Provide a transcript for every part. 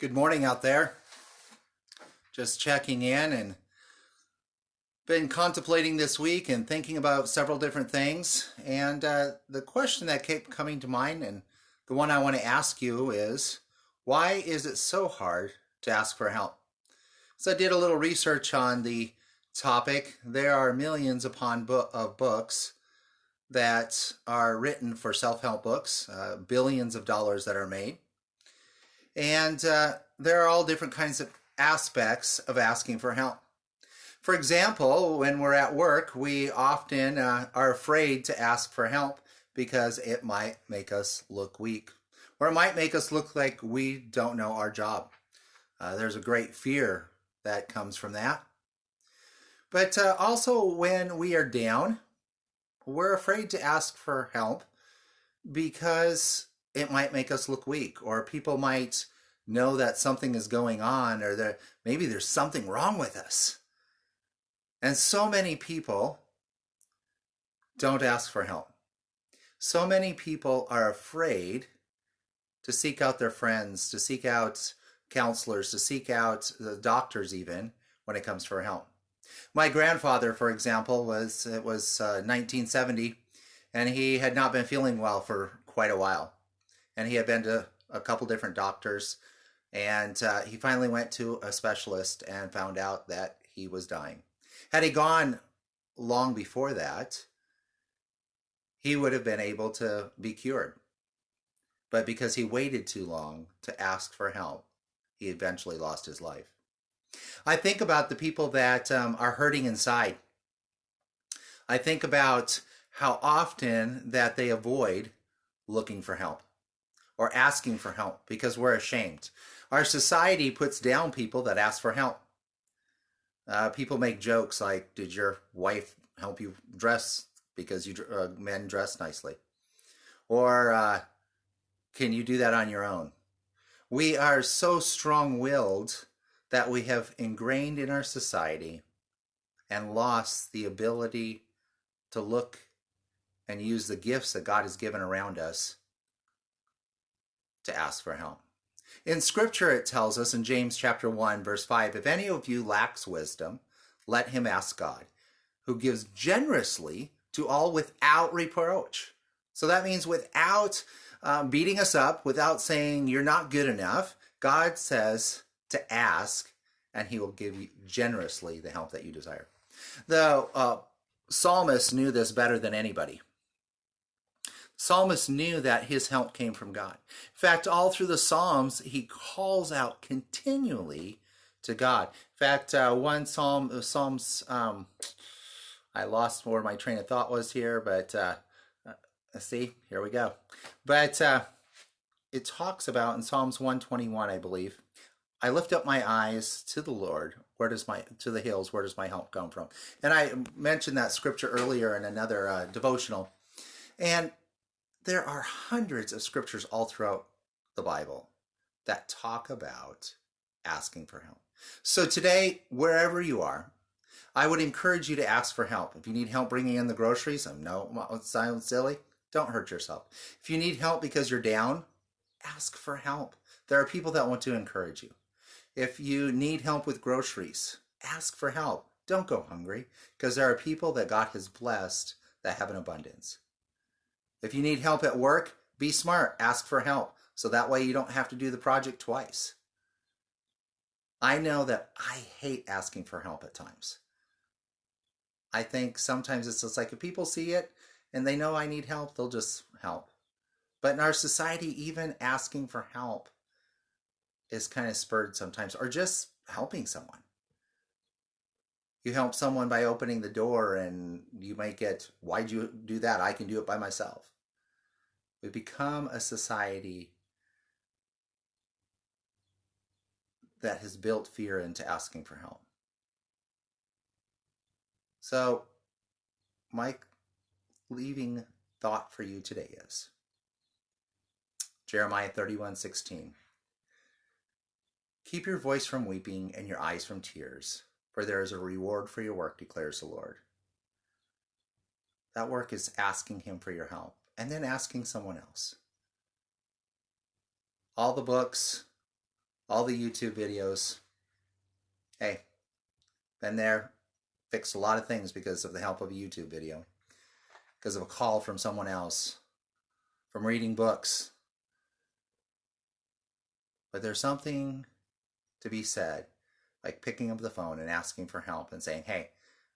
Good morning out there. Just checking in and been contemplating this week and thinking about several different things. And the question that kept coming to mind and the one I want to ask you is, why is it so hard to ask for help? So I did a little research on the topic. There are millions upon of books that are written for self-help books, billions of dollars that are made. And there are all different kinds of aspects of asking for help. For example, when we're at work, we often are afraid to ask for help because it might make us look weak, or it might make us look like we don't know our job. There's a great fear that comes from that. But also when we are down, we're afraid to ask for help because it might make us look weak, or people might know that something is going on, or maybe there's something wrong with us. And so many people don't ask for help. So many people are afraid to seek out their friends, to seek out counselors, to seek out the doctors even when it comes for help. My grandfather, for example, was 1970, and he had not been feeling well for quite a while. And he had been to a couple different doctors, and he finally went to a specialist and found out that he was dying. Had he gone long before that, he would have been able to be cured. But because he waited too long to ask for help, he eventually lost his life. I think about the people that are hurting inside. I think about how often that they avoid looking for help or asking for help because we're ashamed. Our society puts down people that ask for help. People make jokes like, did your wife help you dress because men dress nicely? Or can you do that on your own? We are so strong-willed that we have ingrained in our society and lost the ability to look and use the gifts that God has given around us to ask for help. In Scripture, it tells us in James chapter 1, verse 5, if any of you lacks wisdom, let him ask God, who gives generously to all without reproach. So that means without beating us up, without saying you're not good enough. God says to ask, and he will give you generously the help that you desire. The psalmist knew this better than anybody. Psalmist knew that his help came from God. In fact, all through the Psalms, he calls out continually to God. In fact, one Psalms, I lost where my train of thought was here, but see, here we go. But it talks about in Psalms 121, I believe, I lift up my eyes to the Lord. To the hills, where does my help come from? And I mentioned that scripture earlier in another devotional. And there are hundreds of scriptures all throughout the Bible that talk about asking for help. So today, wherever you are, I would encourage you to ask for help. If you need help bringing in the groceries, no, it sounds silly. Don't hurt yourself. If you need help because you're down, ask for help. There are people that want to encourage you. If you need help with groceries, ask for help. Don't go hungry, because there are people that God has blessed that have an abundance. If you need help at work, be smart. Ask for help, so that way you don't have to do the project twice. I know that I hate asking for help at times. I think sometimes it's just like if people see it and they know I need help, they'll just help. But in our society, even asking for help is kind of spurred sometimes, or just helping someone. You help someone by opening the door and you might get, why'd you do that? I can do it by myself. We become a society that has built fear into asking for help. So my leaving thought for you today is Jeremiah 31:16. Keep your voice from weeping and your eyes from tears, for there is a reward for your work, declares the Lord. That work is asking him for your help and then asking someone else. All the books all the YouTube videos. Hey, been there, fixed a lot of things because of the help of a YouTube video, because of a call from someone else, from reading books. But there's something to be said, like picking up the phone and asking for help and saying, hey,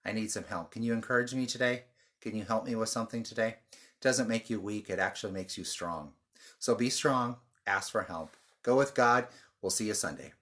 I need some help. Can you encourage me today? Can you help me with something today? It doesn't make you weak. It actually makes you strong. So be strong. Ask for help. Go with God. We'll see you Sunday.